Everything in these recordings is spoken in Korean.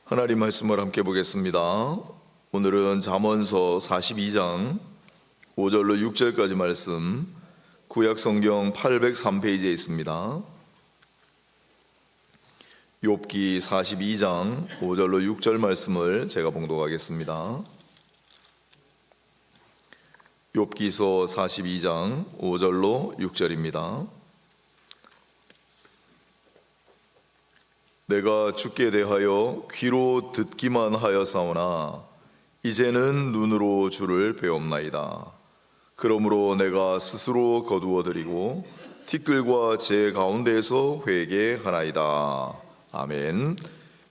하나님 말씀을 함께 보겠습니다. 오늘은 잠언서 42장 5절로 6절까지 말씀, 구약성경 803페이지에 있습니다. 욥기 42장 5절로 6절 말씀을 제가 봉독하겠습니다. 욥기서 42장 5절로 6절입니다. 내가 주께 대하여 귀로 듣기만 하였사오나 이제는 눈으로 주를 배옵나이다. 그러므로 내가 스스로 거두어드리고 티끌과 제 가운데에서 회개하나이다. 아멘.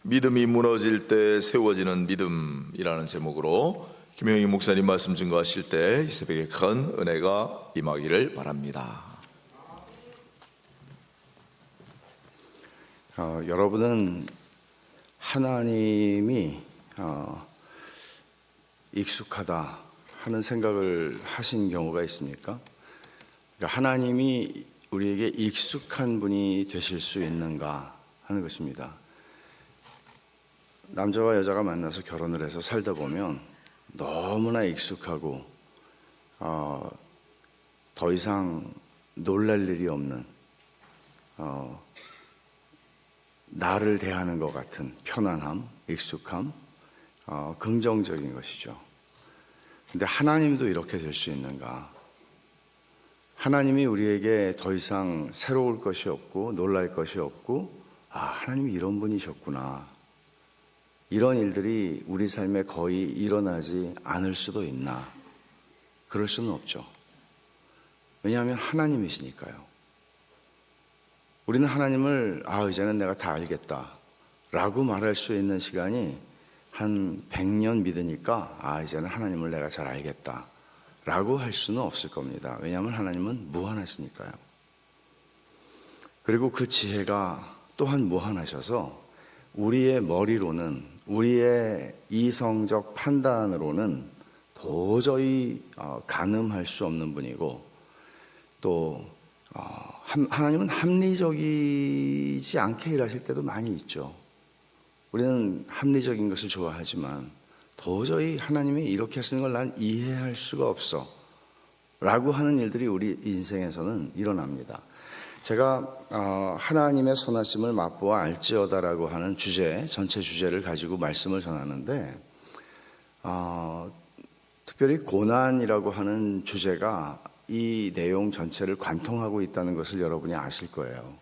믿음이 무너질 때 세워지는 믿음이라는 제목으로 김영희 목사님 말씀 증거하실 때 이 새벽에 큰 은혜가 임하기를 바랍니다. 여러분은 하나님이 익숙하다 하는 생각을 하신 경우가 있습니까? 그러니까 하나님이 우리에게 익숙한 분이 되실 수 있는가 하는 것입니다. 남자와 여자가 만나서 결혼을 해서 살다 보면 너무나 익숙하고 더 이상 놀랄 일이 없는 나를 대하는 것 같은 편안함, 익숙함, 긍정적인 것이죠. 근데 하나님도 이렇게 될 수 있는가? 하나님이 우리에게 더 이상 새로울 것이 없고 놀랄 것이 없고 하나님이 이런 분이셨구나, 이런 일들이 우리 삶에 거의 일어나지 않을 수도 있나? 그럴 수는 없죠. 왜냐하면 하나님이시니까요. 우리는 하나님을 이제는 내가 다 알겠다 라고 말할 수 있는 시간이 한 100년 믿으니까 이제는 하나님을 내가 잘 알겠다 라고 할 수는 없을 겁니다. 왜냐하면 하나님은 무한하시니까요. 그리고 그 지혜가 또한 무한하셔서 우리의 머리로는, 우리의 이성적 판단으로는 도저히 가늠할 수 없는 분이고, 또 하나님은 합리적이지 않게 일하실 때도 많이 있죠. 우리는 합리적인 것을 좋아하지만 도저히 하나님이 이렇게 하시는 걸 난 이해할 수가 없어 라고 하는 일들이 우리 인생에서는 일어납니다. 제가 하나님의 선하심을 맛보아 알지어다라고 하는 주제, 전체 주제를 가지고 말씀을 전하는데 특별히 고난이라고 하는 주제가 이 내용 전체를 관통하고 있다는 것을 여러분이 아실 거예요.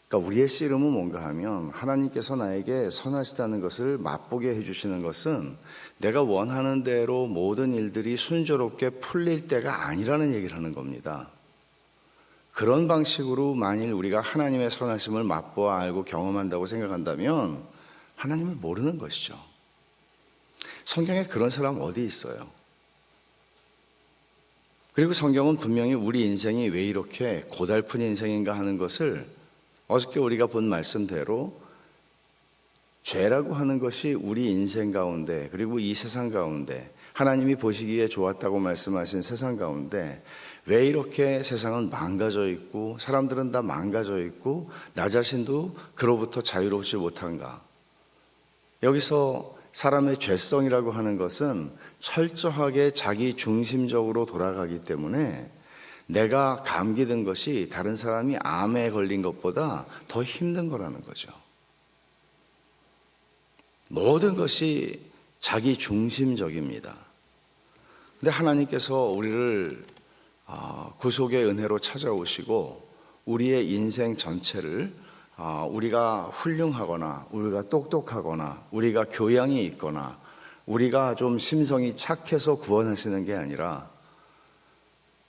그러니까 우리의 씨름은 뭔가 하면 하나님께서 나에게 선하시다는 것을 맛보게 해주시는 것은 내가 원하는 대로 모든 일들이 순조롭게 풀릴 때가 아니라는 얘기를 하는 겁니다. 그런 방식으로 만일 우리가 하나님의 선하심을 맛보아 알고 경험한다고 생각한다면 하나님을 모르는 것이죠. 성경에 그런 사람 어디 있어요? 그리고 성경은 분명히 우리 인생이 왜 이렇게 고달픈 인생인가 하는 것을 어저께 우리가 본 말씀대로 죄라고 하는 것이 우리 인생 가운데, 그리고 이 세상 가운데, 하나님이 보시기에 좋았다고 말씀하신 세상 가운데 왜 이렇게 세상은 망가져 있고 사람들은 다 망가져 있고 나 자신도 그로부터 자유롭지 못한가? 여기서 사람의 죄성이라고 하는 것은 철저하게 자기 중심적으로 돌아가기 때문에 내가 감기 든 것이 다른 사람이 암에 걸린 것보다 더 힘든 거라는 거죠. 모든 것이 자기 중심적입니다. 근데 하나님께서 우리를 구속의 은혜로 찾아오시고 우리의 인생 전체를 우리가 훌륭하거나 우리가 똑똑하거나 우리가 교양이 있거나 우리가 좀 심성이 착해서 구원하시는 게 아니라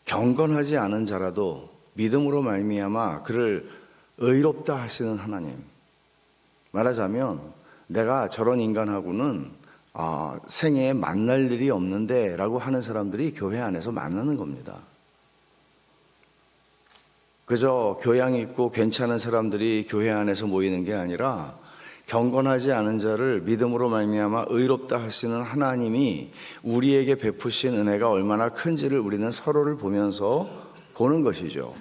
경건하지 않은 자라도 믿음으로 말미암아 그를 의롭다 하시는 하나님. 말하자면 내가 저런 인간하고는 생애에 만날 일이 없는데 라고 하는 사람들이 교회 안에서 만나는 겁니다. 그저 교양 있고 괜찮은 사람들이 교회 안에서 모이는 게 아니라 경건하지 않은 자를 믿음으로 말미암아 의롭다 하시는 하나님이 우리에게 베푸신 은혜가 얼마나 큰지를 우리는 서로를 보면서 보는 것이죠.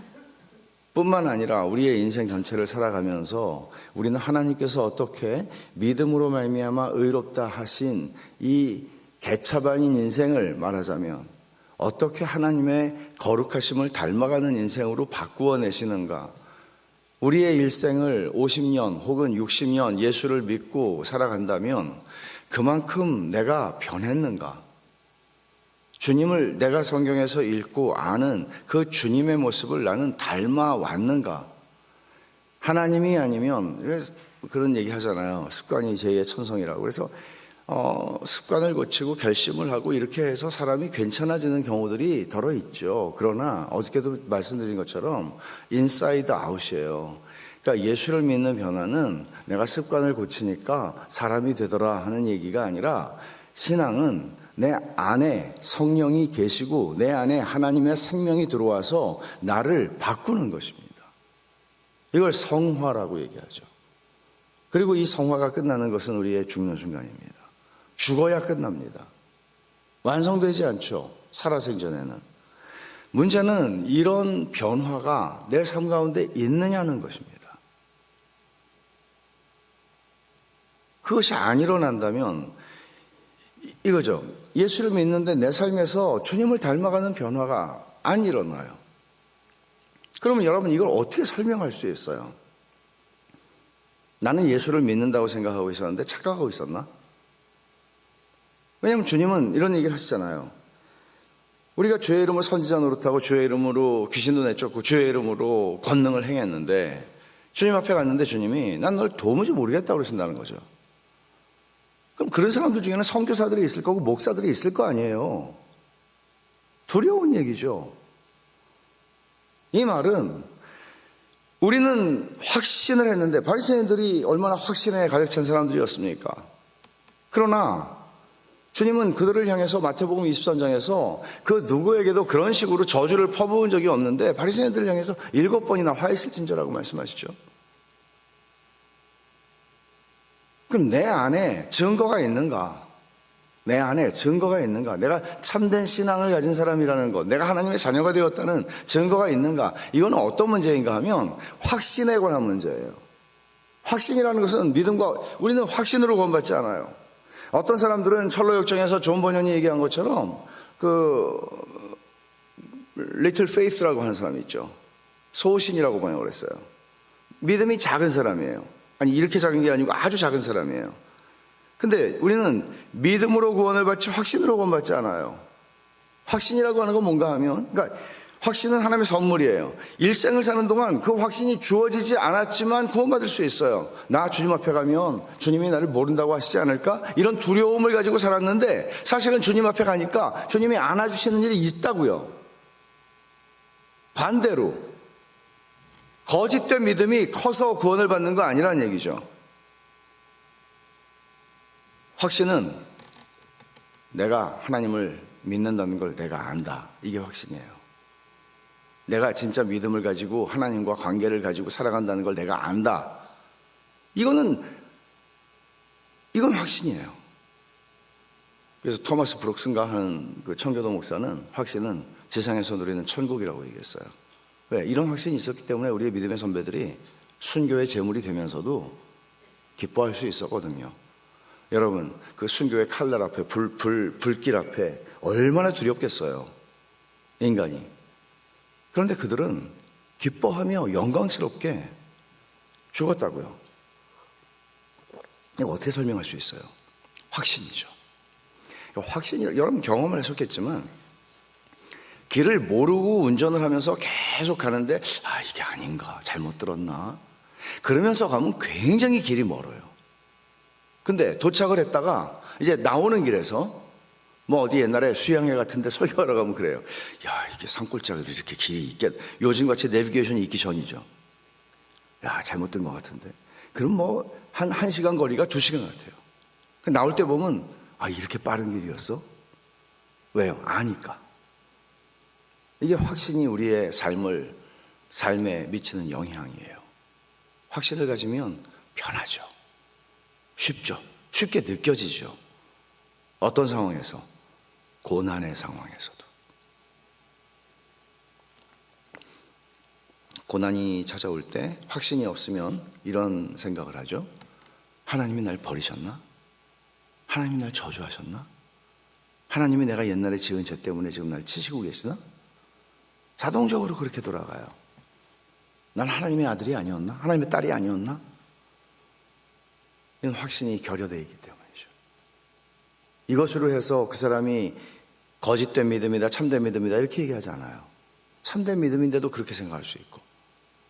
뿐만 아니라 우리의 인생 전체를 살아가면서 우리는 하나님께서 어떻게 믿음으로 말미암아 의롭다 하신 이 개차반인 인생을 말하자면 어떻게 하나님의 거룩하심을 닮아가는 인생으로 바꾸어 내시는가. 우리의 일생을 50년 혹은 60년 예수를 믿고 살아간다면 그만큼 내가 변했는가. 주님을 내가 성경에서 읽고 아는 그 주님의 모습을 나는 닮아왔는가. 하나님이 아니면 그런 얘기 하잖아요. 습관이 제2의 천성이라고. 그래서 습관을 고치고 결심을 하고 이렇게 해서 사람이 괜찮아지는 경우들이 더러 있죠. 그러나 어저께도 말씀드린 것처럼 인사이드 아웃이에요. 그러니까 예수를 믿는 변화는 내가 습관을 고치니까 사람이 되더라 하는 얘기가 아니라 신앙은 내 안에 성령이 계시고 내 안에 하나님의 생명이 들어와서 나를 바꾸는 것입니다. 이걸 성화라고 얘기하죠. 그리고 이 성화가 끝나는 것은 우리의 죽는 순간입니다. 죽어야 끝납니다. 완성되지 않죠. 살아생전에는. 문제는 이런 변화가 내 삶 가운데 있느냐는 것입니다. 그것이 안 일어난다면 이거죠. 예수를 믿는데 내 삶에서 주님을 닮아가는 변화가 안 일어나요. 그러면 여러분 이걸 어떻게 설명할 수 있어요? 나는 예수를 믿는다고 생각하고 있었는데 착각하고 있었나? 왜냐하면 주님은 이런 얘기를 하시잖아요. 우리가 주의 이름으로 선지자 노릇하고 주의 이름으로 귀신도 내쫓고 주의 이름으로 권능을 행했는데 주님 앞에 갔는데 주님이 난 널 도무지 모르겠다고 그러신다는 거죠. 그럼 그런 사람들 중에는 선교사들이 있을 거고 목사들이 있을 거 아니에요. 두려운 얘기죠. 이 말은 우리는 확신을 했는데 바리새인들이 얼마나 확신에 가득 찬 사람들이었습니까? 그러나 주님은 그들을 향해서 마태복음 23장에서 그 누구에게도 그런 식으로 저주를 퍼부은 적이 없는데 바리새인들을 향해서 7번이나 화했을진저라고 말씀하시죠. 그럼 내 안에 증거가 있는가? 내 안에 증거가 있는가? 내가 참된 신앙을 가진 사람이라는 것, 내가 하나님의 자녀가 되었다는 증거가 있는가? 이건 어떤 문제인가 하면 확신에 관한 문제예요. 확신이라는 것은 믿음과, 우리는 확신으로 구원받지 않아요. 어떤 사람들은 철로역정에서 존 버년이 얘기한 것처럼 little faith라고 하는 사람이 있죠. 소신이라고 번역을 했어요. 믿음이 작은 사람이에요. 아니 이렇게 작은 게 아니고 아주 작은 사람이에요. 근데 우리는 믿음으로 구원을 받지 확신으로 구원받지 않아요. 확신이라고 하는 건 뭔가 하면, 그러니까 확신은 하나님의 선물이에요. 일생을 사는 동안 그 확신이 주어지지 않았지만 구원받을 수 있어요. 나 주님 앞에 가면 주님이 나를 모른다고 하시지 않을까? 이런 두려움을 가지고 살았는데 사실은 주님 앞에 가니까 주님이 안아주시는 일이 있다고요. 반대로 거짓된 믿음이 커서 구원을 받는 거 아니라는 얘기죠. 확신은 내가 하나님을 믿는다는 걸 내가 안다. 이게 확신이에요. 내가 진짜 믿음을 가지고 하나님과 관계를 가지고 살아간다는 걸 내가 안다. 이건 확신이에요. 그래서 토마스 브룩슨가 하는 그 청교도 목사는 확신은 지상에서 누리는 천국이라고 얘기했어요. 왜? 이런 확신이 있었기 때문에 우리의 믿음의 선배들이 순교의 제물이 되면서도 기뻐할 수 있었거든요. 여러분, 그 순교의 칼날 앞에 불길 앞에 얼마나 두렵겠어요, 인간이. 그런데 그들은 기뻐하며 영광스럽게 죽었다고요. 이거 어떻게 설명할 수 있어요? 확신이죠. 확신이, 여러분 경험을 하셨겠지만 길을 모르고 운전을 하면서 계속 가는데 이게 아닌가, 잘못 들었나, 그러면서 가면 굉장히 길이 멀어요. 근데 도착을 했다가 이제 나오는 길에서 뭐 어디 옛날에 수양회 같은데 설교하러 가면 그래요. 야, 이게 산골짜기로 이렇게 길이 있겠, 요즘같이 내비게이션이 있기 전이죠. 야, 잘못된 것 같은데. 그럼 뭐 한 시간 거리가 2시간 같아요. 나올 때 보면 이렇게 빠른 길이었어? 왜요? 아니까. 이게 확신이 우리의 삶에 미치는 영향이에요. 확신을 가지면 편하죠. 쉽죠. 쉽게 느껴지죠. 어떤 상황에서? 고난의 상황에서도. 고난이 찾아올 때 확신이 없으면 이런 생각을 하죠. 하나님이 날 버리셨나? 하나님이 날 저주하셨나? 하나님이 내가 옛날에 지은 죄 때문에 지금 날 치시고 계시나? 자동적으로 그렇게 돌아가요. 난 하나님의 아들이 아니었나? 하나님의 딸이 아니었나? 이런 확신이 결여되어 있기 때문이죠. 이것으로 해서 그 사람이 거짓된 믿음이다, 참된 믿음이다 이렇게 얘기하지 않아요. 참된 믿음인데도 그렇게 생각할 수 있고,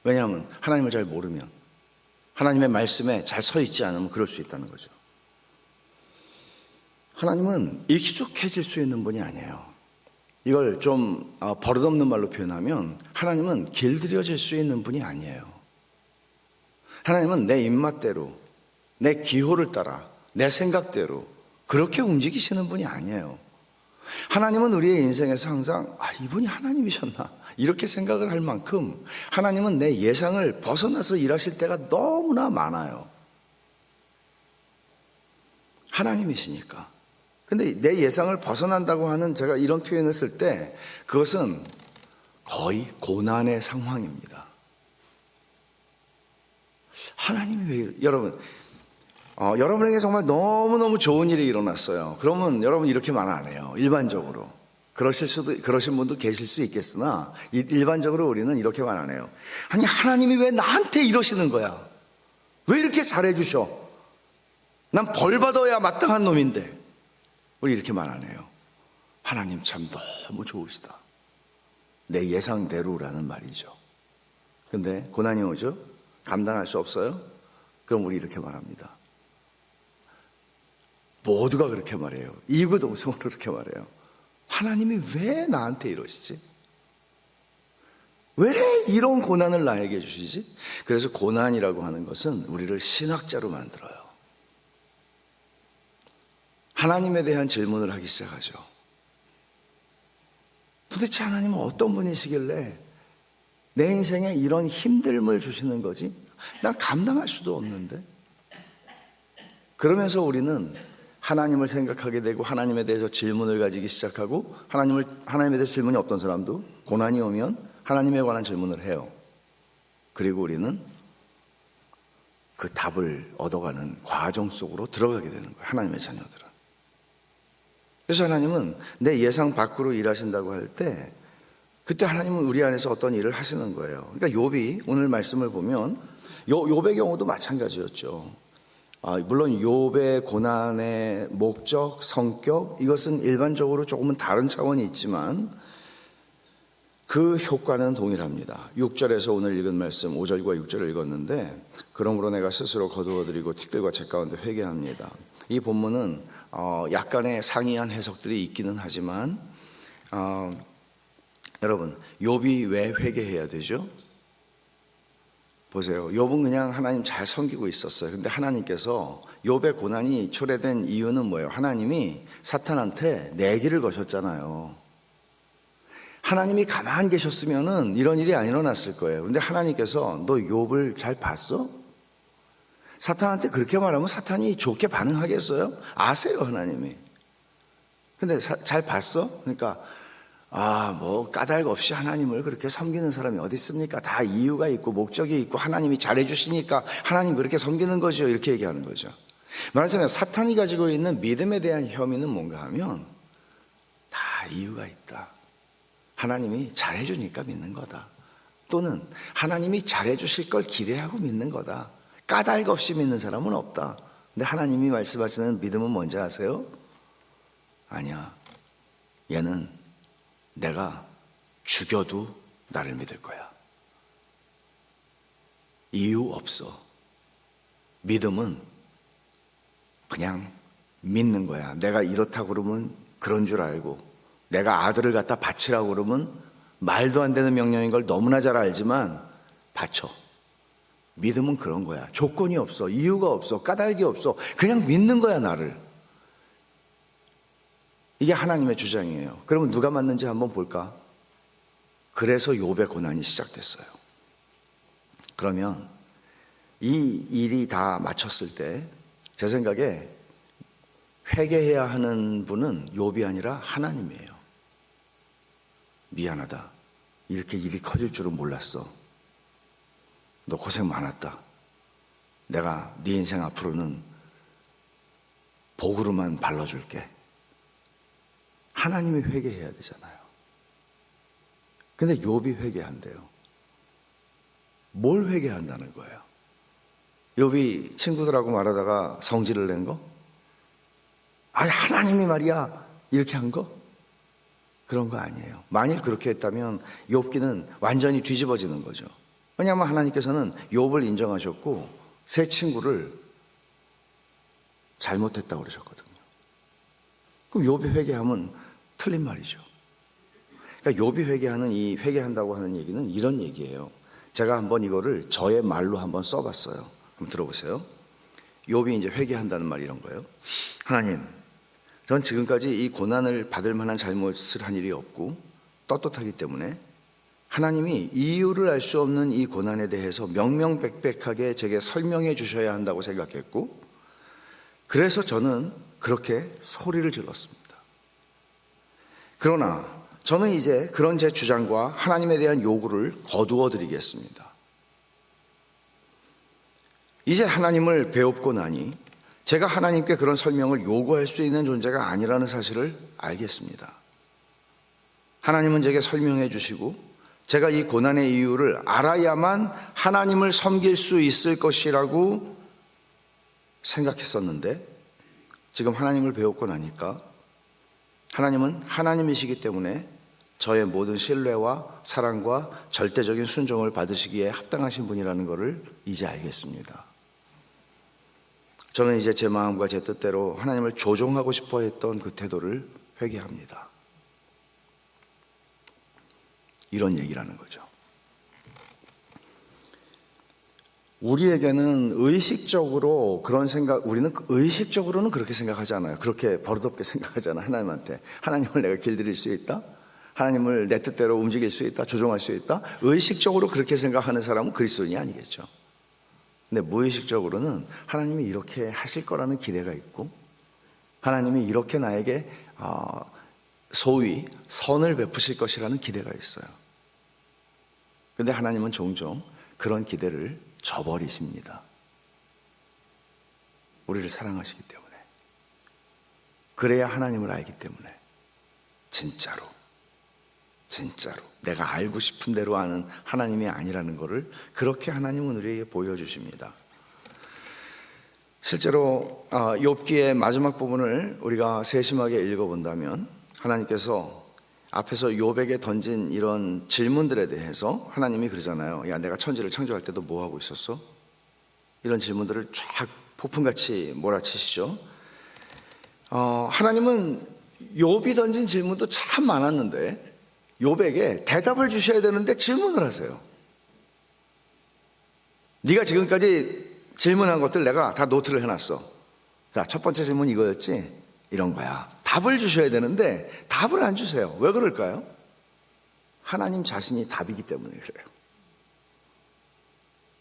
왜냐하면 하나님을 잘 모르면, 하나님의 말씀에 잘 서 있지 않으면 그럴 수 있다는 거죠. 하나님은 익숙해질 수 있는 분이 아니에요. 이걸 좀 버릇없는 말로 표현하면 하나님은 길들여질 수 있는 분이 아니에요. 하나님은 내 입맛대로, 내 기호를 따라, 내 생각대로 그렇게 움직이시는 분이 아니에요. 하나님은 우리의 인생에서 항상 이분이 하나님이셨나 이렇게 생각을 할 만큼 하나님은 내 예상을 벗어나서 일하실 때가 너무나 많아요. 하나님이시니까. 근데 내 예상을 벗어난다고 하는 제가 이런 표현을 쓸 때 그것은 거의 고난의 상황입니다. 하나님이 왜 여러분 여러분에게 정말 너무너무 좋은 일이 일어났어요. 그러면 여러분 이렇게 말 안 해요. 일반적으로. 그러신 분도 계실 수 있겠으나 일반적으로 우리는 이렇게 말 안 해요. 아니 하나님이 왜 나한테 이러시는 거야? 왜 이렇게 잘해 주셔? 난 벌 받아야 마땅한 놈인데. 우리 이렇게 말 안 해요. 하나님 참 너무 좋으시다. 내 예상대로라는 말이죠. 근데 고난이 오죠? 감당할 수 없어요? 그럼 우리 이렇게 말합니다. 모두가 그렇게 말해요. 이구동성으로 그렇게 말해요. 하나님이 왜 나한테 이러시지? 왜 이런 고난을 나에게 주시지? 그래서 고난이라고 하는 것은 우리를 신학자로 만들어요. 하나님에 대한 질문을 하기 시작하죠. 도대체 하나님은 어떤 분이시길래 내 인생에 이런 힘듦을 주시는 거지? 난 감당할 수도 없는데. 그러면서 우리는 하나님을 생각하게 되고 하나님에 대해서 질문을 가지기 시작하고 하나님에 대해서 질문이 없던 사람도 고난이 오면 하나님에 관한 질문을 해요. 그리고 우리는 그 답을 얻어가는 과정 속으로 들어가게 되는 거예요. 하나님의 자녀들은. 그래서 하나님은 내 예상 밖으로 일하신다고 할 때 그때 하나님은 우리 안에서 어떤 일을 하시는 거예요. 그러니까 욥이 오늘 말씀을 보면 욥의 경우도 마찬가지였죠. 물론 욥의 고난의 목적, 성격 이것은 일반적으로 조금은 다른 차원이 있지만 그 효과는 동일합니다. 6절에서 오늘 읽은 말씀 5절과 6절을 읽었는데 그러므로 내가 스스로 거두어드리고 티끌과 재 가운데 회개합니다. 이 본문은 약간의 상이한 해석들이 있기는 하지만 여러분 욥이 왜 회개해야 되죠? 보세요. 욥은 그냥 하나님 잘 섬기고 있었어요. 근데 하나님께서 욥의 고난이 초래된 이유는 뭐예요? 하나님이 사탄한테 내기를 거셨잖아요. 하나님이 가만히 계셨으면은 이런 일이 안 일어났을 거예요. 근데 하나님께서 너 욥을 잘 봤어? 사탄한테 그렇게 말하면 사탄이 좋게 반응하겠어요? 아세요, 하나님이. 근데 잘 봤어? 그러니까 뭐 까닭 없이 하나님을 그렇게 섬기는 사람이 어디 있습니까? 다 이유가 있고 목적이 있고 하나님이 잘해 주시니까 하나님 그렇게 섬기는 거죠. 이렇게 얘기하는 거죠. 말하자면 사탄이 가지고 있는 믿음에 대한 혐의는 뭔가 하면 다 이유가 있다. 하나님이 잘해 주니까 믿는 거다. 또는 하나님이 잘해 주실 걸 기대하고 믿는 거다. 까닭 없이 믿는 사람은 없다. 근데 하나님이 말씀하시는 믿음은 뭔지 아세요? 아니야. 얘는 내가 죽여도 나를 믿을 거야. 이유 없어. 믿음은 그냥 믿는 거야. 내가 이렇다고 그러면 그런 줄 알고, 내가 아들을 갖다 바치라고 그러면 말도 안 되는 명령인 걸 너무나 잘 알지만 바쳐. 믿음은 그런 거야. 조건이 없어. 이유가 없어. 까닭이 없어. 그냥 믿는 거야, 나를. 이게 하나님의 주장이에요. 그러면 누가 맞는지 한번 볼까? 그래서 욥의 고난이 시작됐어요. 그러면 이 일이 다 마쳤을 때 제 생각에 회개해야 하는 분은 욥이 아니라 하나님이에요. 미안하다. 이렇게 일이 커질 줄은 몰랐어. 너 고생 많았다. 내가 네 인생 앞으로는 복으로만 발라줄게. 하나님이 회개해야 되잖아요. 근데 욥이 회개한대요. 뭘 회개한다는 거예요? 욥이 친구들하고 말하다가 성질을 낸 거? 아니 하나님이 말이야 이렇게 한 거? 그런 거 아니에요. 만일 그렇게 했다면 욥기는 완전히 뒤집어지는 거죠. 왜냐하면 하나님께서는 욥을 인정하셨고 세 친구를 잘못했다고 그러셨거든요. 그럼 욥이 회개하면 틀린 말이죠. 그러니까 욥이 회개한다고 하는 얘기는 이런 얘기예요. 제가 한번 이거를 저의 말로 한번 써봤어요. 한번 들어보세요. 욥이 이제 회개한다는 말 이런 거예요. 하나님, 전 지금까지 이 고난을 받을 만한 잘못을 한 일이 없고 떳떳하기 때문에 하나님이 이유를 알 수 없는 이 고난에 대해서 명명백백하게 제게 설명해 주셔야 한다고 생각했고, 그래서 저는 그렇게 소리를 질렀습니다. 그러나 저는 이제 그런 제 주장과 하나님에 대한 요구를 거두어 드리겠습니다. 이제 하나님을 배웠고 나니 제가 하나님께 그런 설명을 요구할 수 있는 존재가 아니라는 사실을 알겠습니다. 하나님은 제게 설명해 주시고 제가 이 고난의 이유를 알아야만 하나님을 섬길 수 있을 것이라고 생각했었는데, 지금 하나님을 배웠고 나니까 하나님은 하나님이시기 때문에 저의 모든 신뢰와 사랑과 절대적인 순종을 받으시기에 합당하신 분이라는 것을 이제 알겠습니다. 저는 이제 제 마음과 제 뜻대로 하나님을 조종하고 싶어 했던 그 태도를 회개합니다. 이런 얘기라는 거죠. 우리에게는 의식적으로 그런 생각, 우리는 의식적으로는 그렇게 생각하지 않아요. 그렇게 버릇없게 생각하잖아요. 하나님한테. 하나님을 내가 길들일 수 있다? 하나님을 내 뜻대로 움직일 수 있다? 조종할 수 있다? 의식적으로 그렇게 생각하는 사람은 그리스도인이 아니겠죠. 근데 무의식적으로는 하나님이 이렇게 하실 거라는 기대가 있고, 하나님이 이렇게 나에게 소위 선을 베푸실 것이라는 기대가 있어요. 근데 하나님은 종종 그런 기대를 저버리십니다. 우리를 사랑하시기 때문에. 그래야 하나님을 알기 때문에. 진짜로 내가 알고 싶은 대로 아는 하나님이 아니라는 것을 그렇게 하나님은 우리에게 보여주십니다. 실제로 욥기의 마지막 부분을 우리가 세심하게 읽어본다면 하나님께서 앞에서 욥에게 던진 이런 질문들에 대해서 하나님이 그러잖아요. 야, 내가 천지를 창조할 때도 뭐 하고 있었어? 이런 질문들을 쫙 폭풍같이 몰아치시죠. 하나님은 욥이 던진 질문도 참 많았는데 욥에게 대답을 주셔야 되는데 질문을 하세요. 네가 지금까지 질문한 것들 내가 다 노트를 해놨어. 자, 첫 번째 질문 이거였지? 이런 거야. 답을 주셔야 되는데 답을 안 주세요. 왜 그럴까요? 하나님 자신이 답이기 때문에 그래요.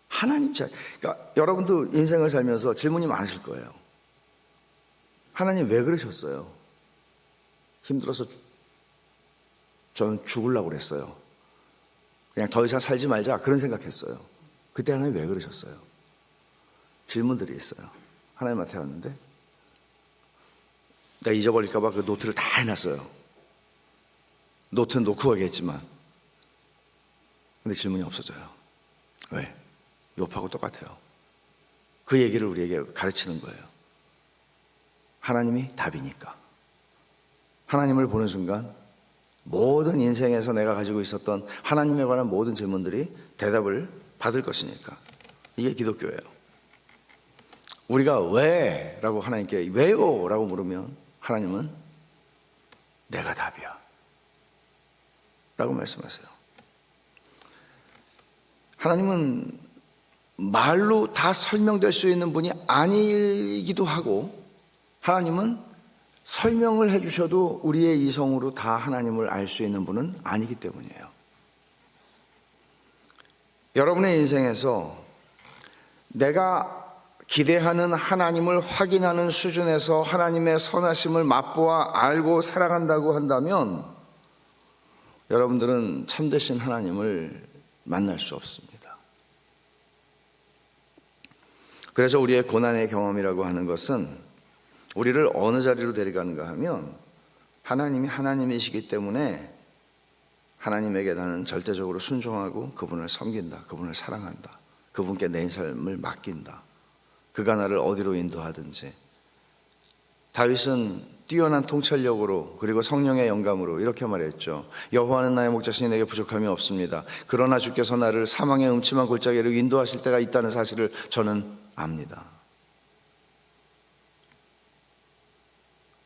그러니까 여러분도 인생을 살면서 질문이 많으실 거예요. 하나님 왜 그러셨어요? 힘들어서 저는 죽으려고 그랬어요. 그냥 더 이상 살지 말자 그런 생각했어요. 그때 하나님 왜 그러셨어요? 질문들이 있어요. 하나님한테 왔는데 내가 잊어버릴까 봐 그 노트를 다 해놨어요. 노트는 놓고 가겠지만 근데 질문이 없어져요. 왜? 욥하고 똑같아요. 그 얘기를 우리에게 가르치는 거예요. 하나님이 답이니까. 하나님을 보는 순간 모든 인생에서 내가 가지고 있었던 하나님에 관한 모든 질문들이 대답을 받을 것이니까. 이게 기독교예요. 우리가 왜? 라고 하나님께 왜요? 라고 물으면 하나님은 내가 답이야 라고 말씀하세요. 하나님은 말로 다 설명될 수 있는 분이 아니기도 하고, 하나님은 설명을 해주셔도 우리의 이성으로 다 하나님을 알 수 있는 분은 아니기 때문이에요. 여러분의 인생에서 내가 기대하는 하나님을 확인하는 수준에서 하나님의 선하심을 맛보아 알고 살아간다고 한다면 여러분들은 참되신 하나님을 만날 수 없습니다. 그래서 우리의 고난의 경험이라고 하는 것은 우리를 어느 자리로 데려가는가 하면 하나님이 하나님이시기 때문에 하나님에게 나는 절대적으로 순종하고 그분을 섬긴다, 그분을 사랑한다, 그분께 내 삶을 맡긴다. 그가 나를 어디로 인도하든지. 다윗은 뛰어난 통찰력으로 그리고 성령의 영감으로 이렇게 말했죠. 여호와는 나의 목자시니 내게 부족함이 없습니다. 그러나 주께서 나를 사망의 음침한 골짜기로 인도하실 때가 있다는 사실을 저는 압니다.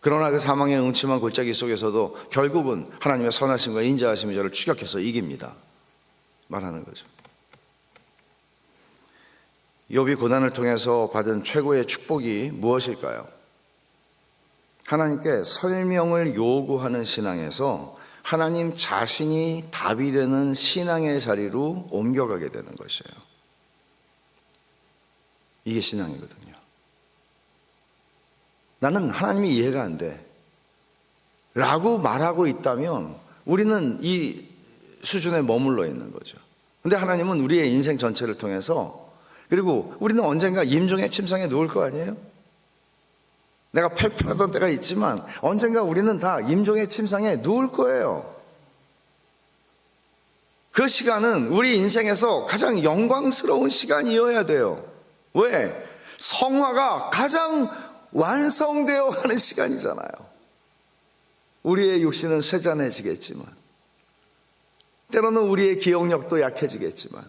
그러나 그 사망의 음침한 골짜기 속에서도 결국은 하나님의 선하심과 인자하심이 저를 추격해서 이깁니다. 말하는 거죠. 욥이 고난을 통해서 받은 최고의 축복이 무엇일까요? 하나님께 설명을 요구하는 신앙에서 하나님 자신이 답이 되는 신앙의 자리로 옮겨가게 되는 것이에요. 이게 신앙이거든요. 나는 하나님이 이해가 안 돼 라고 말하고 있다면 우리는 이 수준에 머물러 있는 거죠. 근데 하나님은 우리의 인생 전체를 통해서, 그리고 우리는 언젠가 임종의 침상에 누울 거 아니에요? 내가 팔팔하던 때가 있지만 언젠가 우리는 다 임종의 침상에 누울 거예요. 그 시간은 우리 인생에서 가장 영광스러운 시간이어야 돼요. 왜? 성화가 가장 완성되어 가는 시간이잖아요. 우리의 육신은 쇠잔해지겠지만, 때로는 우리의 기억력도 약해지겠지만,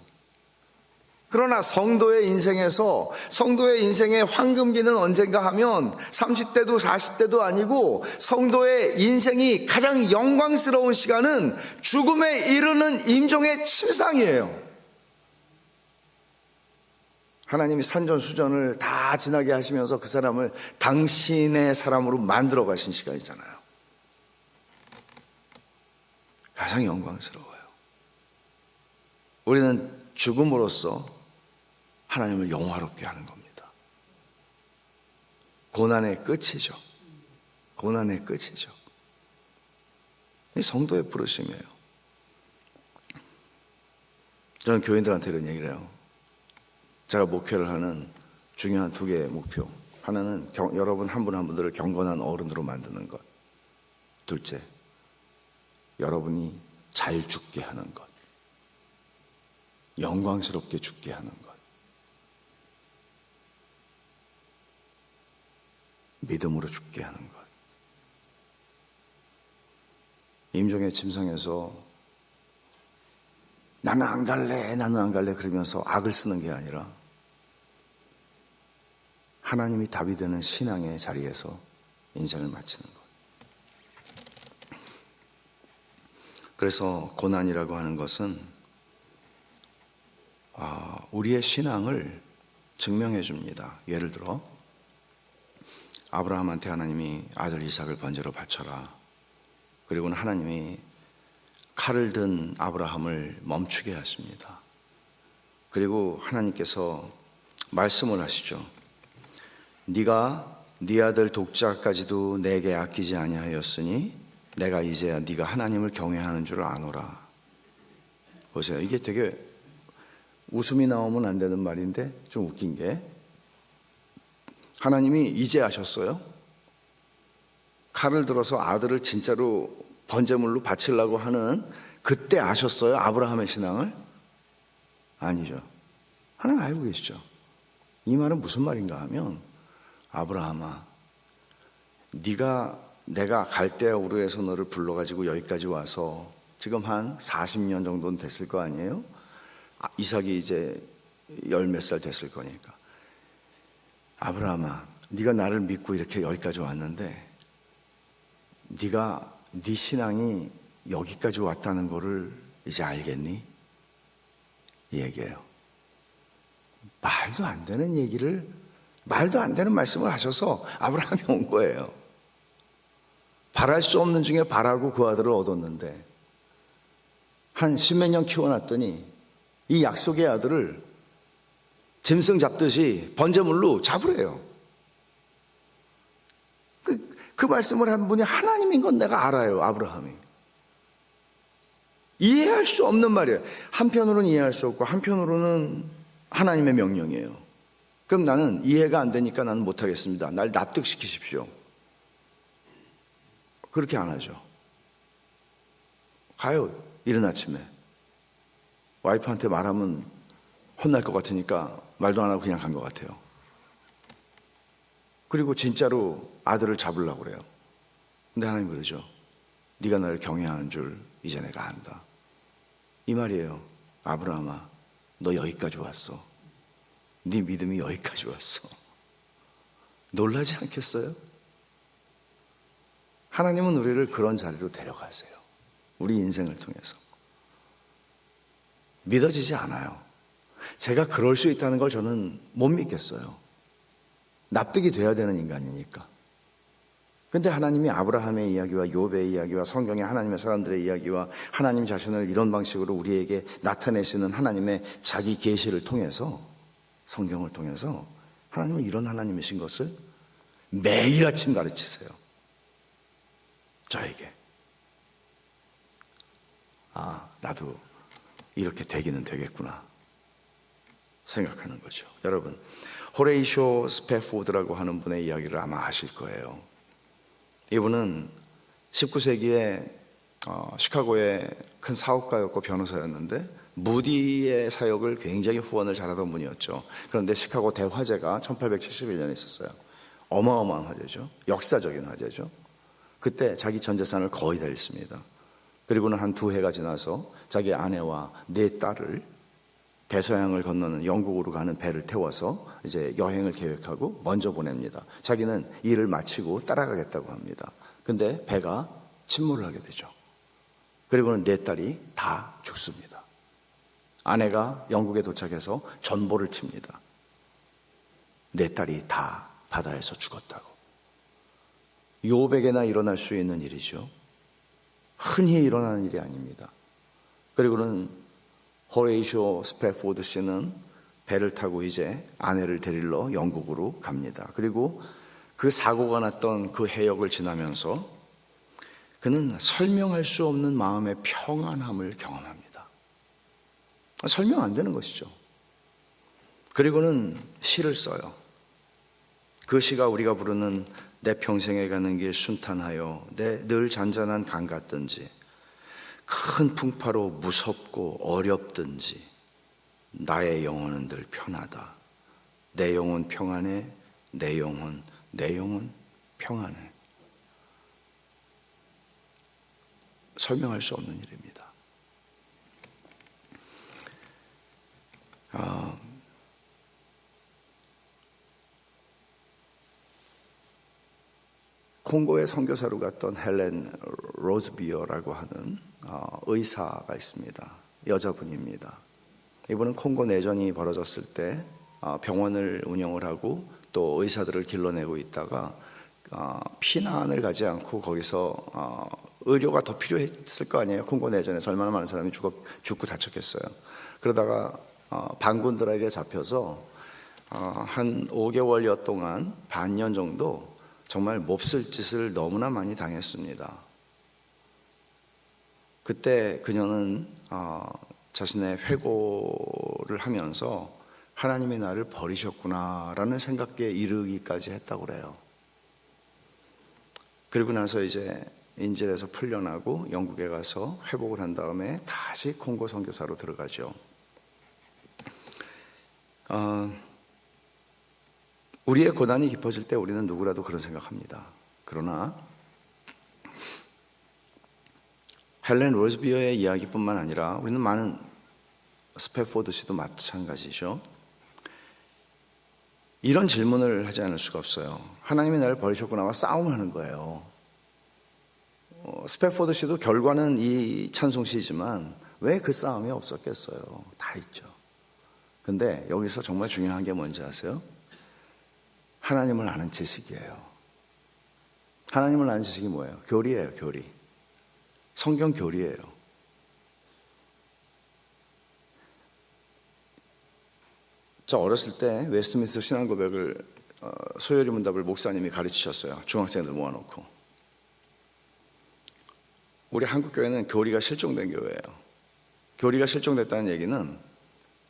그러나 성도의 인생에서, 성도의 인생의 황금기는 언젠가 하면 30대도 40대도 아니고, 성도의 인생이 가장 영광스러운 시간은 죽음에 이르는 임종의 침상이에요. 하나님이 산전수전을 다 지나게 하시면서 그 사람을 당신의 사람으로 만들어 가신 시간이잖아요. 가장 영광스러워요. 우리는 죽음으로써 하나님을 영화롭게 하는 겁니다. 고난의 끝이죠. 고난의 끝이죠. 이 성도의 부르심이에요. 저는 교인들한테 이런 얘기를 해요. 제가 목회를 하는 중요한 두 개의 목표. 하나는 여러분 한 분 한 분들을 경건한 어른으로 만드는 것. 둘째, 여러분이 잘 죽게 하는 것. 영광스럽게 죽게 하는 것. 믿음으로 죽게 하는 것. 임종의 침상에서 나는 안 갈래, 나는 안 갈래 그러면서 악을 쓰는 게 아니라 하나님이 답이 되는 신앙의 자리에서 인생을 마치는 것. 그래서 고난이라고 하는 것은 우리의 신앙을 증명해 줍니다. 예를 들어 아브라함한테 하나님이 아들 이삭을 번제로 바쳐라. 그리고는 하나님이 칼을 든 아브라함을 멈추게 하십니다. 그리고 하나님께서 말씀을 하시죠. 네가 네 아들 독자까지도 내게 아끼지 아니하였으니 내가 이제야 네가 하나님을 경외하는 줄 아노라. 보세요. 이게 되게 웃음이 나오면 안 되는 말인데 좀 웃긴 게, 하나님이 이제 아셨어요? 칼을 들어서 아들을 진짜로 번제물로 바치려고 하는 그때 아셨어요? 아브라함의 신앙을? 아니죠. 하나님 알고 계시죠. 이 말은 무슨 말인가 하면, 아브라함아, 네가 내가 갈대아 우르에서 너를 불러가지고 여기까지 와서 지금 한 40년 정도는 됐을 거 아니에요? 이삭이 이제 열 몇 살 됐을 거니까. 아브라함아, 네가 나를 믿고 이렇게 여기까지 왔는데 네가 네 신앙이 여기까지 왔다는 거를 이제 알겠니? 이 얘기예요. 말도 안 되는 얘기를, 말도 안 되는 말씀을 하셔서 아브라함이 온 거예요. 바랄 수 없는 중에 바라고 그 아들을 얻었는데 한 10몇 년 키워놨더니 이 약속의 아들을 짐승 잡듯이 번제물로 잡으래요. 그 말씀을 한 분이 하나님인 건 내가 알아요. 아브라함이. 이해할 수 없는 말이에요. 한편으로는 이해할 수 없고 한편으로는 하나님의 명령이에요. 그럼 나는 이해가 안 되니까 나는 못하겠습니다. 날 납득시키십시오. 그렇게 안 하죠. 가요. 이른 아침에. 와이프한테 말하면 혼날 것 같으니까 말도 안 하고 그냥 간 것 같아요. 그리고 진짜로 아들을 잡으려고 그래요. 근데 하나님 그러죠. 네가 나를 경외하는 줄 이제 내가 안다. 이 말이에요. 아브라함아, 너 여기까지 왔어. 네 믿음이 여기까지 왔어. 놀라지 않겠어요? 하나님은 우리를 그런 자리로 데려가세요. 우리 인생을 통해서. 믿어지지 않아요. 제가 그럴 수 있다는 걸 저는 못 믿겠어요. 납득이 돼야 되는 인간이니까. 근데 하나님이 아브라함의 이야기와 욥의 이야기와 성경의 하나님의 사람들의 이야기와 하나님 자신을 이런 방식으로 우리에게 나타내시는 하나님의 자기 계시를 통해서, 성경을 통해서 하나님은 이런 하나님이신 것을 매일 아침 가르치세요. 저에게. 아, 나도 이렇게 되기는 되겠구나 생각하는 거죠. 여러분, 호레이쇼 스패포드라고 하는 분의 이야기를 아마 아실 거예요. 이분은 19세기에 시카고의 큰 사업가였고 변호사였는데 무디의 사역을 굉장히 후원을 잘하던 분이었죠. 그런데 시카고 대화재가 1871년에 있었어요. 어마어마한 화재죠. 역사적인 화재죠. 그때 자기 전 재산을 거의 다 잃습니다. 그리고는 한 2해가 지나서 자기 아내와 4딸을 대서양을 건너는 영국으로 가는 배를 태워서 이제 여행을 계획하고 먼저 보냅니다. 자기는 일을 마치고 따라가겠다고 합니다. 근데 배가 침몰을 하게 되죠. 그리고는 4딸이 다 죽습니다. 아내가 영국에 도착해서 전보를 칩니다. 4딸이 다 바다에서 죽었다고. 욥에게나 일어날 수 있는 일이죠. 흔히 일어나는 일이 아닙니다. 그리고는 호레이쇼 스패포드 씨는 배를 타고 이제 아내를 데리러 영국으로 갑니다. 그리고 그 사고가 났던 그 해역을 지나면서 그는 설명할 수 없는 마음의 평안함을 경험합니다. 설명 안 되는 것이죠. 그리고는 시를 써요. 그 시가 우리가 부르는 내 평생에 가는 길 순탄하여 내 늘 잔잔한 강 같든지 큰 풍파로 무섭고 어렵든지 나의 영혼은 늘 편하다. 내 영혼 평안해. 내 영혼 평안해. 설명할 수 없는 일입니다. 콩고에 선교사로 갔던 헬렌 로즈비어라고 하는 의사가 있습니다. 여자분입니다. 이분은 콩고 내전이 벌어졌을 때 병원을 운영을 하고 또 의사들을 길러내고 있다가 피난을 가지 않고 거기서 의료가 더 필요했을 거 아니에요. 콩고 내전에서 얼마나 많은 사람이 죽고 다쳤겠어요. 그러다가 반군들에게 잡혀서 한 5개월여 동안 반년 정도 정말 몹쓸 짓을 너무나 많이 당했습니다. 그때 그녀는 자신의 회고를 하면서 하나님이 나를 버리셨구나라는 생각에 이르기까지 했다고 그래요. 그리고 나서 이제 인질에서 풀려나고 영국에 가서 회복을 한 다음에 다시 콩고 선교사로 들어가죠. 우리의 고난이 깊어질 때 우리는 누구라도 그런 생각합니다. 그러나 헬렌 로즈비어의 이야기뿐만 아니라 우리는 많은 스패포드 씨도 마찬가지죠. 이런 질문을 하지 않을 수가 없어요. 하나님이 나를 버리셨구나와 싸움하는 거예요. 스패포드 씨도 결과는 이 찬송시지만 왜 그 싸움이 없었겠어요? 다 있죠. 근데 여기서 정말 중요한 게 뭔지 아세요? 하나님을 아는 지식이에요. 하나님을 아는 지식이 뭐예요? 교리예요, 교리. 성경 교리예요. 저 어렸을 때 웨스트민스터 신앙고백을 소요리 문답을 목사님이 가르치셨어요. 중학생들 모아놓고. 우리 한국교회는 교리가 실종된 교회예요. 교리가 실종됐다는 얘기는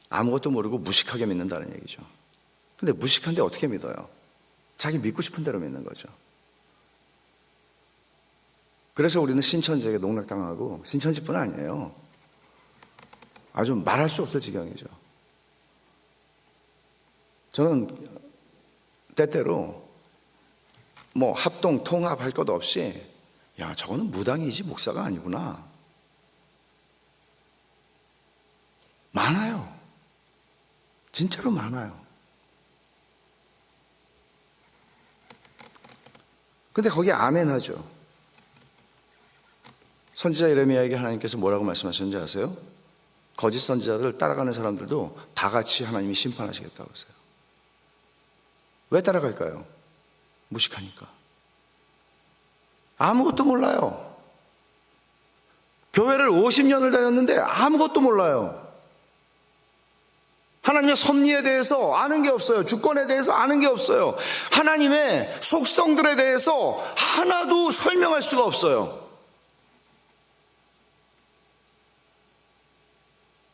아무것도 모르고 무식하게 믿는다는 얘기죠. 근데 무식한데 어떻게 믿어요? 자기 믿고 싶은 대로 믿는 거죠. 그래서 우리는 신천지에게 농락당하고, 신천지뿐 아니에요. 아주 말할 수 없을 지경이죠. 저는 때때로 뭐 합동, 통합할 것 없이, 야, 저거는 무당이지 목사가 아니구나. 많아요. 진짜로 많아요. 근데 거기에 아멘 하죠. 선지자 예레미야에게 하나님께서 뭐라고 말씀하셨는지 아세요? 거짓 선지자들 따라가는 사람들도 다 같이 하나님이 심판하시겠다고 했어요. 왜 따라갈까요? 무식하니까. 아무것도 몰라요. 교회를 50년을 다녔는데 아무것도 몰라요. 하나님의 섭리에 대해서 아는 게 없어요. 주권에 대해서 아는 게 없어요. 하나님의 속성들에 대해서 하나도 설명할 수가 없어요.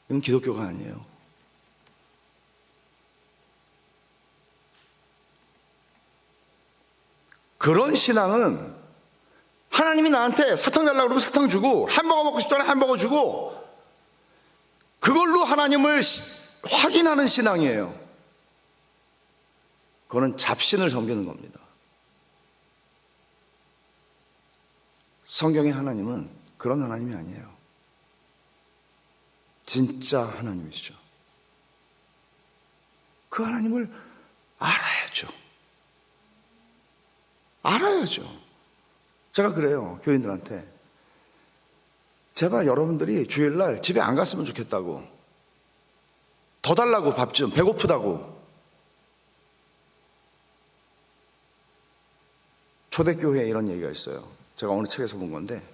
이건 기독교가 아니에요. 그런 신앙은 하나님이 나한테 사탕 달라고 그러면 사탕 주고, 햄버거 먹고 싶다면 햄버거 주고, 그걸로 하나님을 확인하는 신앙이에요. 그거는 잡신을 섬기는 겁니다. 성경의 하나님은 그런 하나님이 아니에요. 진짜 하나님이시죠. 그 하나님을 알아야죠. 알아야죠. 제가 그래요, 교인들한테. 제발 여러분들이 주일날 집에 안 갔으면 좋겠다고. 더 달라고, 밥 좀. 배고프다고. 초대교회에 이런 얘기가 있어요. 제가 어느 책에서 본 건데,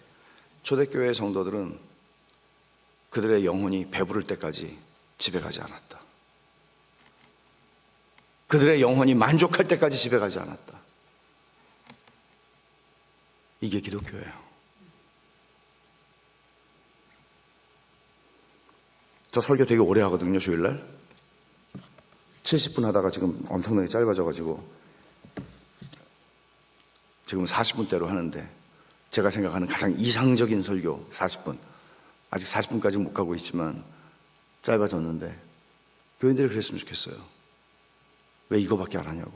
초대교회 성도들은 그들의 영혼이 배부를 때까지 집에 가지 않았다. 그들의 영혼이 만족할 때까지 집에 가지 않았다. 이게 기독교예요. 저 설교 되게 오래 하거든요, 주일날. 70분 하다가 지금 엄청나게 짧아져가지고 지금 40분대로 하는데, 제가 생각하는 가장 이상적인 설교 40분. 아직 40분까지 못 가고 있지만 짧아졌는데, 교인들이 그랬으면 좋겠어요. 왜 이거밖에 안 하냐고.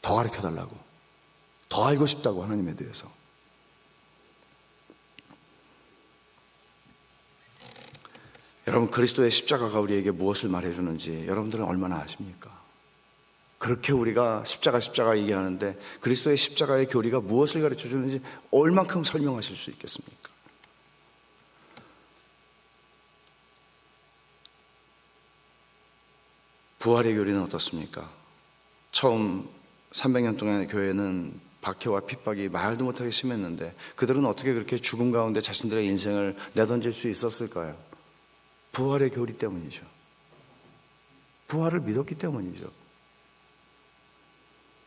더 가르쳐달라고. 더 알고 싶다고, 하나님에 대해서. 여러분, 그리스도의 십자가가 우리에게 무엇을 말해주는지 여러분들은 얼마나 아십니까? 그렇게 우리가 십자가 얘기하는데 그리스도의 십자가의 교리가 무엇을 가르쳐주는지 얼만큼 설명하실 수 있겠습니까? 부활의 교리는 어떻습니까? 처음 300년 동안의 교회는 박해와 핍박이 말도 못하게 심했는데 그들은 어떻게 그렇게 죽음 가운데 자신들의 인생을 내던질 수 있었을까요? 부활의 교리 때문이죠. 부활을 믿었기 때문이죠.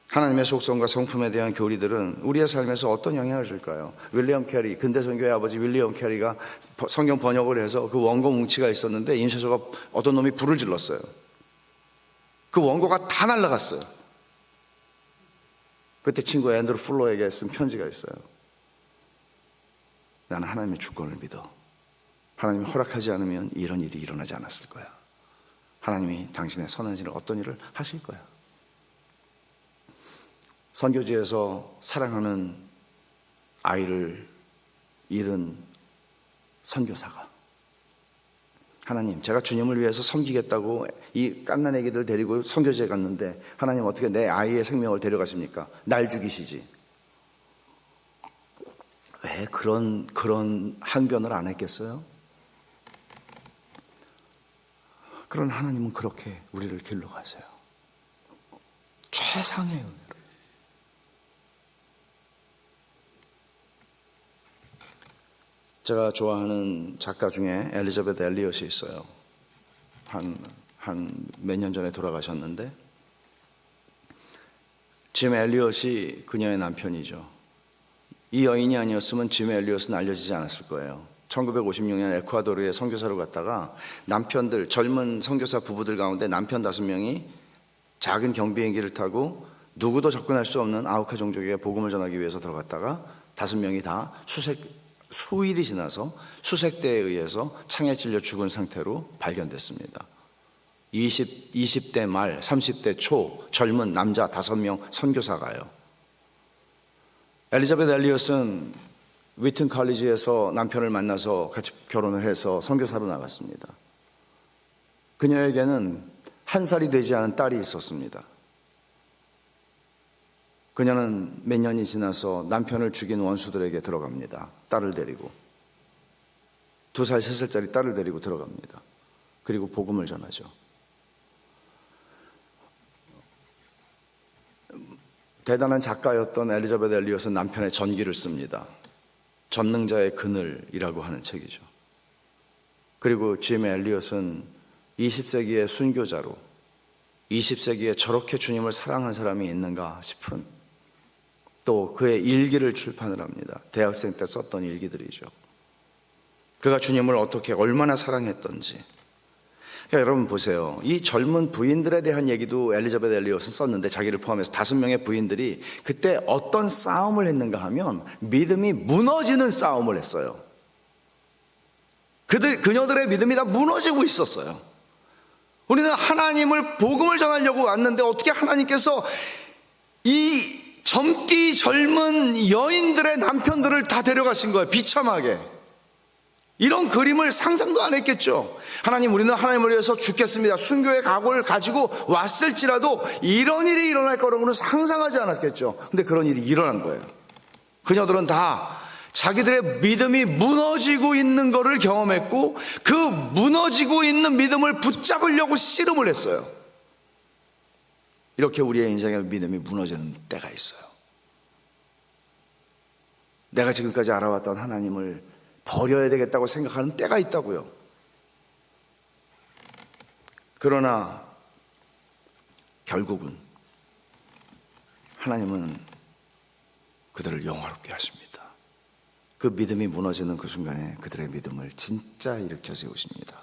하나님의 속성과 성품에 대한 교리들은 우리의 삶에서 어떤 영향을 줄까요? 윌리엄 캐리, 근대선교의 아버지 윌리엄 캐리가 성경 번역을 해서 그 원고 뭉치가 있었는데 인쇄소가 어떤 놈이 불을 질렀어요. 그 원고가 다 날아갔어요. 그때 친구 앤드루 풀러에게 쓴 편지가 있어요. 나는 하나님의 주권을 믿어. 하나님이 허락하지 않으면 이런 일이 일어나지 않았을 거야. 하나님이 당신의 선한 일을 어떤 일을 하실 거야. 선교지에서 사랑하는 아이를 잃은 선교사가, 하나님, 제가 주님을 위해서 섬기겠다고 이 갓난 애기들 데리고 선교지에 갔는데 하나님 어떻게 내 아이의 생명을 데려가십니까? 날 죽이시지. 왜 그런 항변을 안 했겠어요? 그런 하나님은 그렇게 우리를 길러 가세요. 최상의 은혜로. 제가 좋아하는 작가 중에 엘리자베트 엘리엇이 있어요. 한 몇 년 전에 돌아가셨는데, 짐 엘리엇이 그녀의 남편이죠. 이 여인이 아니었으면 짐 엘리엇은 알려지지 않았을 거예요. 1956년 에콰도르에 선교사로 갔다가 남편들, 젊은 선교사 부부들 가운데 남편 5명이 작은 경비행기를 타고 누구도 접근할 수 없는 아우카 종족에게 복음을 전하기 위해서 들어갔다가 5명이 다 수일이 지나서 수색대에 의해서 창에 찔려 죽은 상태로 발견됐습니다. 20대 말 30대 초 젊은 남자 5명 선교사가요. 엘리자베트 엘리엇은 위튼 칼리지에서 남편을 만나서 같이 결혼을 해서 선교사로 나갔습니다. 그녀에게는 1살이 되지 않은 딸이 있었습니다. 그녀는 몇 년이 지나서 남편을 죽인 원수들에게 들어갑니다. 딸을 데리고 2살, 3살짜리 딸을 데리고 들어갑니다. 그리고 복음을 전하죠. 대단한 작가였던 엘리자베트 엘리엇은 남편의 전기를 씁니다. 전능자의 그늘이라고 하는 책이죠. 그리고 짐 엘리엇은 20세기의 순교자로 20세기에 저렇게 주님을 사랑한 사람이 있는가 싶은, 또 그의 일기를 출판을 합니다. 대학생 때 썼던 일기들이죠. 그가 주님을 어떻게 얼마나 사랑했던지. 그러니까 여러분 보세요. 이 젊은 부인들에 대한 얘기도 엘리자베트 엘리엇은 썼는데 자기를 포함해서 5명의 부인들이 그때 어떤 싸움을 했는가 하면 믿음이 무너지는 싸움을 했어요. 그녀들의 믿음이 다 무너지고 있었어요. 우리는 하나님을 복음을 전하려고 왔는데 어떻게 하나님께서 이 젊디 젊은 여인들의 남편들을 다 데려가신 거예요. 비참하게. 이런 그림을 상상도 안 했겠죠. 하나님, 우리는 하나님을 위해서 죽겠습니다. 순교의 각오를 가지고 왔을지라도 이런 일이 일어날 거라고는 상상하지 않았겠죠. 근데 그런 일이 일어난 거예요. 그녀들은 다 자기들의 믿음이 무너지고 있는 것을 경험했고 그 무너지고 있는 믿음을 붙잡으려고 씨름을 했어요. 이렇게 우리의 인생의 믿음이 무너지는 때가 있어요. 내가 지금까지 알아왔던 하나님을 버려야 되겠다고 생각하는 때가 있다고요. 그러나 결국은 하나님은 그들을 영화롭게 하십니다. 그 믿음이 무너지는 그 순간에 그들의 믿음을 진짜 일으켜 세우십니다.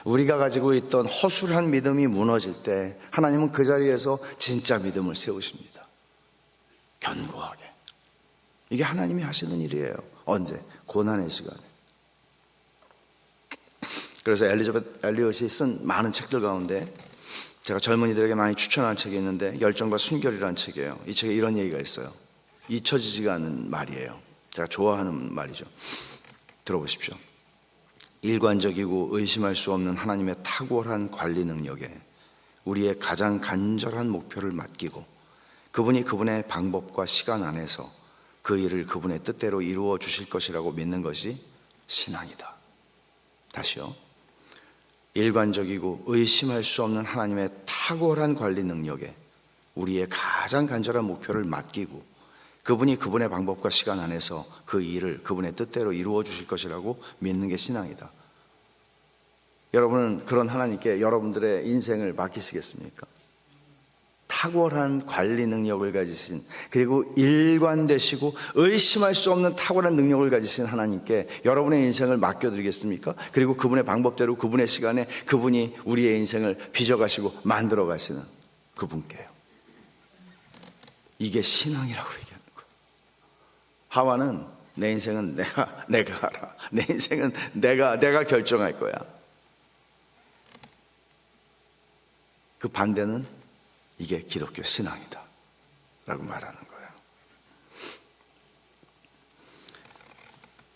우리가 가지고 있던 허술한 믿음이 무너질 때 하나님은 그 자리에서 진짜 믿음을 세우십니다. 견고하게. 이게 하나님이 하시는 일이에요. 언제? 고난의 시간에. 그래서 엘리자베트 엘리엇이 쓴 많은 책들 가운데 제가 젊은이들에게 많이 추천한 책이 있는데 열정과 순결이라는 책이에요. 이 책에 이런 얘기가 있어요. 잊혀지지가 않는 말이에요. 제가 좋아하는 말이죠. 들어보십시오. 일관적이고 의심할 수 없는 하나님의 탁월한 관리 능력에 우리의 가장 간절한 목표를 맡기고 그분이 그분의 방법과 시간 안에서 그 일을 그분의 뜻대로 이루어 주실 것이라고 믿는 것이 신앙이다. 다시요. 일관적이고 의심할 수 없는 하나님의 탁월한 관리 능력에 우리의 가장 간절한 목표를 맡기고 그분이 그분의 방법과 시간 안에서 그 일을 그분의 뜻대로 이루어 주실 것이라고 믿는 게 신앙이다. 여러분은 그런 하나님께 여러분들의 인생을 맡기시겠습니까? 탁월한 관리 능력을 가지신, 그리고 일관되시고 의심할 수 없는 탁월한 능력을 가지신 하나님께 여러분의 인생을 맡겨드리겠습니까? 그리고 그분의 방법대로 그분의 시간에 그분이 우리의 인생을 빚어가시고 만들어 가시는 그분께요. 이게 신앙이라고 얘기하는 거예요. 하와는 내 인생은 내가 알아. 내 인생은 내가 결정할 거야. 그 반대는 이게 기독교 신앙이다 라고 말하는 거예요.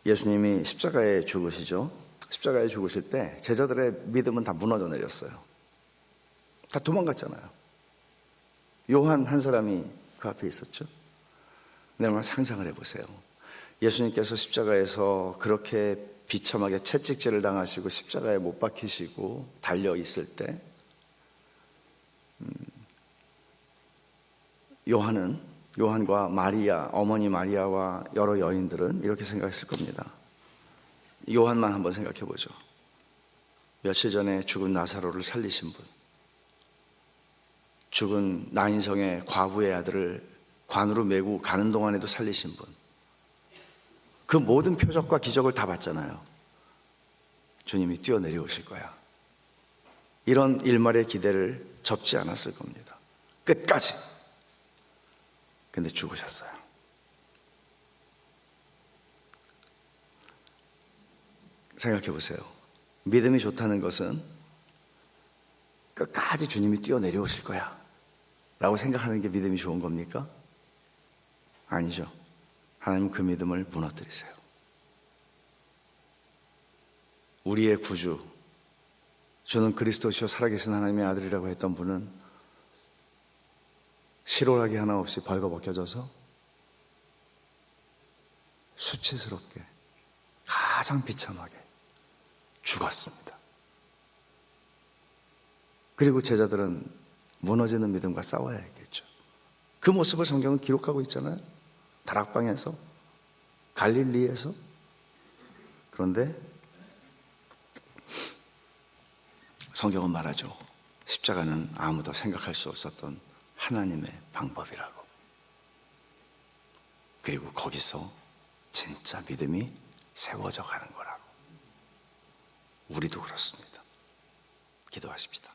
예수님이 십자가에 죽으시죠. 십자가에 죽으실 때 제자들의 믿음은 다 무너져 내렸어요. 다 도망갔잖아요. 요한 한 사람이 그 앞에 있었죠. 근데 한번 상상을 해보세요. 예수님께서 십자가에서 그렇게 비참하게 채찍질을 당하시고 십자가에 못 박히시고 달려 있을 때 요한과 마리아, 어머니 마리아와 여러 여인들은 이렇게 생각했을 겁니다. 요한만 한번 생각해 보죠. 며칠 전에 죽은 나사로를 살리신 분, 죽은 나인성의 과부의 아들을 관으로 메고 가는 동안에도 살리신 분, 그 모든 표적과 기적을 다 봤잖아요. 주님이 뛰어내려오실 거야. 이런 일말의 기대를 접지 않았을 겁니다. 끝까지. 근데 죽으셨어요. 생각해 보세요. 믿음이 좋다는 것은 끝까지 주님이 뛰어내려오실 거야 라고 생각하는 게 믿음이 좋은 겁니까? 아니죠. 하나님은 그 믿음을 무너뜨리세요. 우리의 구주, 저는 그리스도시요 살아계신 하나님의 아들이라고 했던 분은 실오라기 하나 없이 벌거벗겨져서 수치스럽게 가장 비참하게 죽었습니다. 그리고 제자들은 무너지는 믿음과 싸워야 했겠죠. 그 모습을 성경은 기록하고 있잖아요. 다락방에서, 갈릴리에서. 그런데 성경은 말하죠. 십자가는 아무도 생각할 수 없었던 하나님의 방법이라고. 그리고 거기서 진짜 믿음이 세워져 가는 거라고. 우리도 그렇습니다. 기도하십시다.